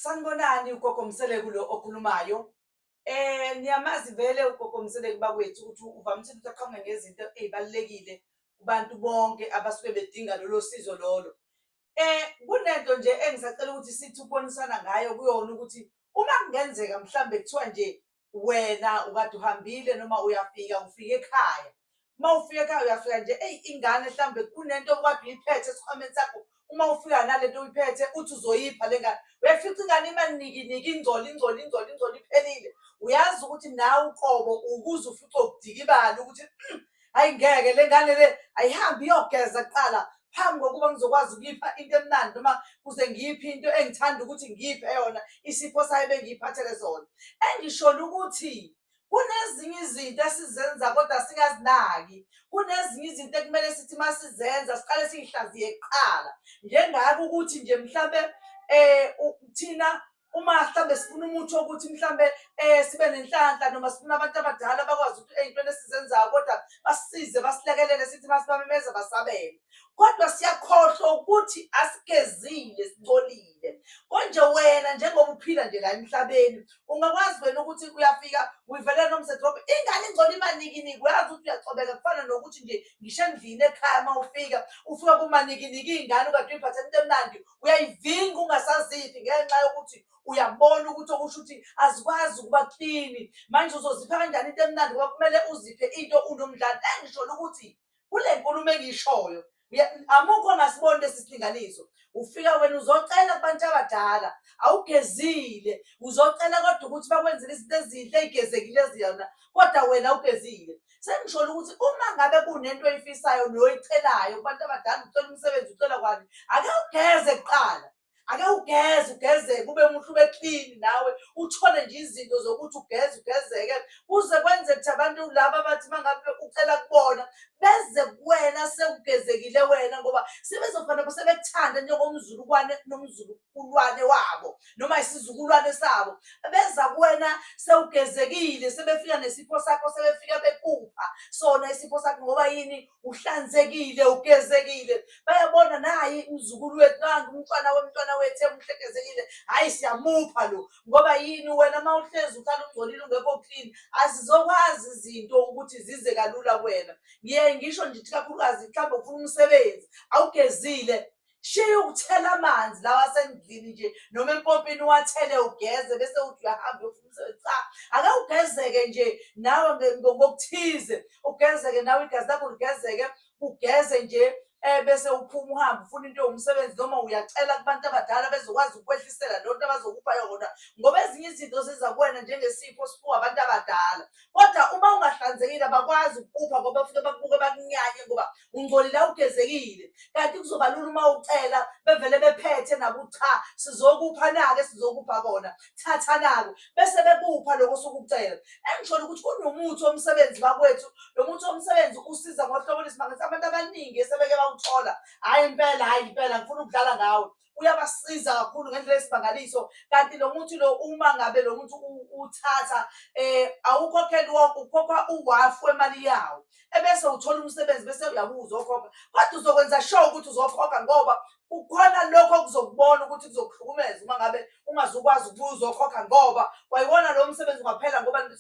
Sanibonani ugogo Mseleku lo okhulumayo. Niyamazi vele ugogo Mseleku bakwethu ukuthi uvamisile ukuthi aqhamuke ngezinto ey'balulekile kubantu bonke abasuke bedinga lolo sizo lolo. Kunento nje engisacela ukuthi sithi ukubonisana ngayo kuyona ukuthi uma kungenzeka mhlambe kuthiwa nje wena ukade uhambile noma uyafika ufike ekhaya. Uma ufika ekhaya uyafika nje ingane mhlambe kunento okade uyiphethe esikhwameni sakho. Uma ufika nalento uyiphethe uthi uzoyipha le ngane, uyafica ingane imanikiniki ingcola iphelile. Uyazi ukuthi nawe uqobo ukuze ufice ukudikibala ukuthi hhayi ngeke le ngane le ayihambe iyogeza kuqala phambi kokuba ngizokwazi ukuyipha into emnandi noma kuze ngiyiphe into engithanda ukuthi ngiyiphe yona isipho sayo bengiyiphathele sona. Engisholo ukuthi kunezinye izinto esizenza kodwa singazinaki. Kunezinye izinto ekumele sithi uma sizenza siqale siy'hlaziye kuqala. Njengako ukuthi nje mhlambe thina uma mhlambe sifuna umuthi wokuthi mhlambe sibe nenhlanhla noma sifuna abantu abadala bakwazi ukuthi ey'ntweni esizenzayo kodwa basisize basilekelele sithi masibamemeza basabele. Kodwa siyakhohlwa ukuthi asigezile singcolile. Konje wena njengoba uphila nje la emhlabeni ungakwazi wena ukuthi uyafika uyivelela nomsedrobe ingane ingcola imanikiniki. Uyazi ukuthi uyacobeka kufana nokuthi nje ngisho endlini ekhaya uma ufika kumanikiniki iy'ngane ukade uyiphathele into emnandi uyayivinga ungasaziphi ngenxa yokuthi uyabona ukuthi okusho ukuthi azikwazi ukuba klini. Manje uzozipha kanjani into emnandi ngoba kumele uziphe into unomdlandla. Engisholo ukuthi kule nkulumo engiyishoyo amukho ongasiboni lesi silinganiso. Ufika wena uzocela kubantu abadala awugezile, uzocela kodwa ukuthi bakwenzele izinto ezinhle ey'gezekile ziyona kodwa wena awugezile. Sengisholo ukuthi uma ngabe kunento oyifisayo noyicelayo kubantu abadala, ucela umsebenzi ucela kwani, ake ugeze kuqala. Ake ugeze ugezeke ube muhle ube clean nawe uthole nje izinto zokuthi ugezeke kuze kwenzeke ukuthi abantu laba bathi uma ngabe ucela kubona beze kuwena sewugezekile wena ngoba sebezofana sebekuthanda njengomzulukwane nomzukulwane wabo noma isizukulwane sabo. Beza kuwena sewugezekile sebefika nesipho sakho sebefika bekupha sona isipho sakho ngoba yini uhlanzekile ugezekile. Bayabona nayi umzukulu wethu nangu umntwana wethu emuhle egezekile, hhayi siyamupha lo ngoba yini wena uma uhlezi uhlala ungcolile ungekho clean azizokwazi izinto ukuthi zize kalula kuwena. Ngiye ngisho nje ukuthi kakhulukazi mhlawumbe ufuna umsebenzi awugezile, shiya ukuthela amanzi lawa asendlini nje noma empompini uwathele ugeze bese uthi uyahamba uyofuna umsebenzi. Cha, ake ugezeke nje nawe ngokuthize, ugezeke nawe igazi lakho ligezeke, ugeze nje bese uphuma uhambe ufuna into ewumsebenzi noma uyacela kubantu abadala bezokwazi ukwehlisela lonto abazokupha yona ngoba ezinye izinto ziza kuwena njengesipho siphiwe abantu abadala. Kodwa uma ungahlanzekile abakwazi ukupha ngoba bafike bakubuke bakunyanye ngoba ungcolile awugezekile. Kanti kuzoba lula uma ucela bevele bephethe nabo cha sizokupha nake sizokupha kona, thatha nako bese bekupha lokho osuke ukucela. Engisholo ukuthi kunomuthi womsebenzi bakwethu, lo muthi womsebenzi usiza ngohlobo lwesimangaliso. Abantu abaningi esebeke bawuthola, hhayi impela ngifuna ukudlala ngawo, uyabasiza kakhulu ngendlela yesimangaliso. Kanti lo muthi lo uma ngabe lo muthi uthatha awukhokheli wonke, ukhokha uwafu wemali yawo ebese uthola umsebenzi bese uyabuza uzokhokha. Kodwa uzokwenza sure ukuthi uzokhokha ngoba kukhona lokho okuzokubona ukuthi kuzokuhlukumeza uma ngabe ungazukwazi ukubuya uzokhokha ngoba wayibona lo msebenzi ungaphela ngoba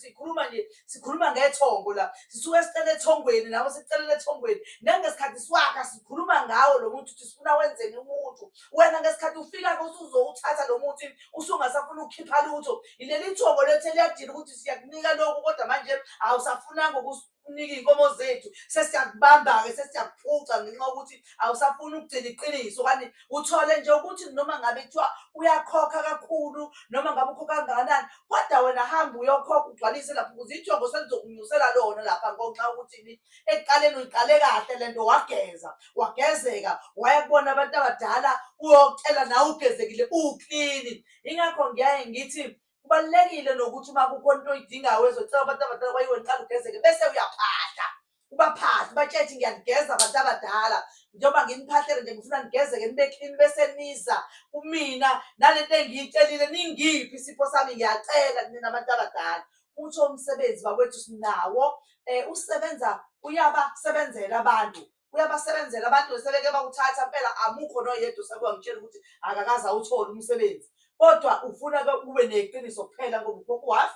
sikhuluma ngethongo la, sisuke sicela ethongweni nawe sikucelela ethongweni. Nangesikhathi siwakha sikhuluma ngawo lo muthi ukuthi sifuna wenzeni umuntu. Wena ngesikhathi ufika-ke usuzowuthatha lo muthi usungasafuna ukukhipha lutho, ileli thongo lethu eliyadila ukuthi siyakunika lokhu kodwa manje awusafunanga ukunika iy'nkomo zethu sesiyakubamba-ke sesiyakuphuca ngenxa yokuthi awusafuni ukugcina iqiniso. Kanti uthole nje ukuthi noma ngabe kuthiwa uyakhokha kakhulu noma ngabe ukhokha kangakanani kodwa wena hamba uyokhokha ugcwalise lapho ukuze ithongo selizokunyusela lona lapha ngenxa yokuthi ekuqaleni uyiqale kahle lento wageza wagezeka waya kubona abantu abadala uyocela nawe ugezekile uklini. Yingakho ngiyaye ngithi kubalulekile nokuthi uma kukhona into oyidingayo ezocela abantu abadala kwayiwe qala ugezeke bese uyaphahla ubaphahla ubatshele ngiyanigeza abantu abadala njengoba nginiphahlele nje ngifuna nigezeke nibe clean bese niza kumina nalento engiyicelile ningiphi isipho sami ngiyacela nina abantu abadala. Umuthi womsebenzi bakwethu sinawo usebenza uyabasebenzela abantu. Uyabasebenzela abantu sebeke bawuthatha impela amukho noyedwa osake wangitshela ukuthi akakaze awuthole umsebenzi. kodwa ufuna kube neqiniso kuphela ngoba ukhokha u-half,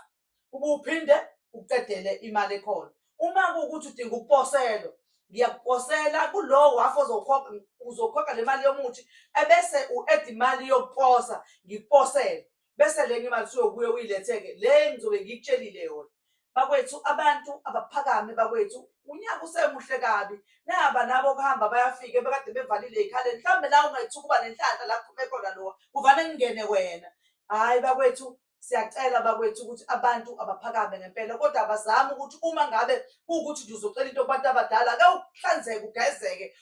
ubuphinde uqedele imali ekhona. Uma kuwukuthi udinga ukuposelwa, ngiyakuposela kulowo half ozokhokha, uzokhokha le mali yomuthi, ebese u-add imali yokuposa, ngikuposele. Bese le enye imali usuyobuye uyilethe-ke le engizobe ngikutshelile yona. Bakwethu, abantu abaphakame bakwethu, unyaka usemuhle kabi. Naba nabo kuhamba bayafika ebekade bevalile ey'khaleni. Mhlawumbe la ungayithuka ukuba nenhlanhla la kuphume khona lowa, kuvane kungene wena. Hhayi bakwethu, siyacela bakwethu ukuthi abantu abaphakame ngempela, kodwa abazame ukuthi uma ngabe kuwukuthi nje uzocela into kubantu abadala, ake uhlanzeke, ugezeke,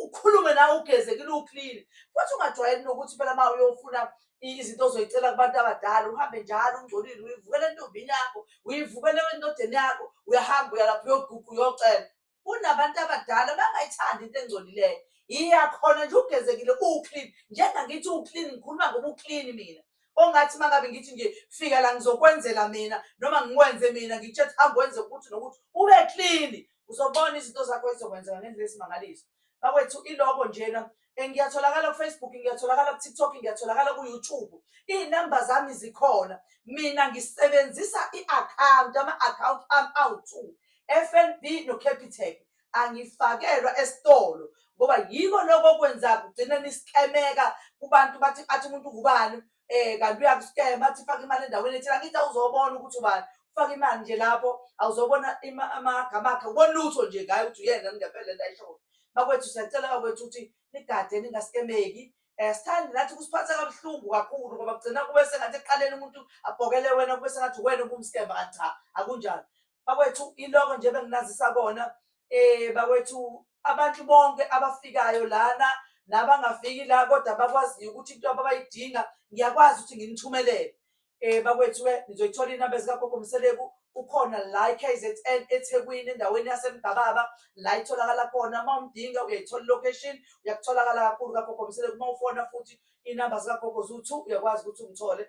ukhulume nawe ugezekile, uklini. Futhi ungajwayeli nokuthi phela uma uyofuna izinto ozoyicela kubantu abadala uhambe njalo ungcolile, uyivukele entombini yakho, uyivukele endodeni yakho, uyahamba uyalapha uyoguga uyocela. Kunabantu abadala bangayithandi into engcolileyo. Iyakhona nje ugezekile uklini. Njengangithi uklini, ngikhuluma ngoba uklini mina. Ongathi uma ngabe ngithi nje fika la ngizokwenzela mina noma ngikwenze mina, ngitshethi hamba wenze ukuthi nokuthi ube klini, uzobona izinto zakho ezizokwenzeka ngendlela esimangaliso. Bakwethu, iloko njena. Ngiyatholakala ku-Facebook, ngiyatholakala ku-TikTok, ngiyatholakala ku-YouTube. Iy'namba zami zikhona. Mina ngisebenzisa i-akhawunti, ama-akhawunti ami awu-2, FNB no-Capitec. Angifakelwa esitolo ngoba yiko loko okwenzayo, kugcine niskemeka kubantu bathi athi umuntu ngubani, kanti uyakuskema athi faka imali endaweni ethile. Angithi awuzobona ukuthi ubani, ufake imali nje lapho awuzobona amagama akhe, ubona lutho nje ngayo ukuthi uyena ngempela la ayishoyo. Bakwethu, siyacela bakwethu ukuthi nigade ningaskemeki. Sithandi nathi kusiphatha kabuhlungu kakhulu ngoba kugcina kube sengathi ekuqaleni umuntu abhokele wena, kube sengathi wena ubumskema, kanti cha, akunjalo. Bakwethu, iloko nje benginazisa kona. Bakwethu, abantu bonke abafikayo lana nabangafiki la kodwa bakwaziyo ukuthi into abayidinga ngiyakwazi ukuthi nginithumelele. Bakwethu-ke nizoyithola iy'namba zikagogo Mseleku. Ukhona la e-KZN eThekwini endaweni yaseMgababa la itholakala khona. Uma umdinga uyayithola ilocation, uyakutholakala kakhulu kagogo Mseleku. Uma ufona futhi iy'namba zikagogo zu-2 uyakwazi ukuthi ungithole.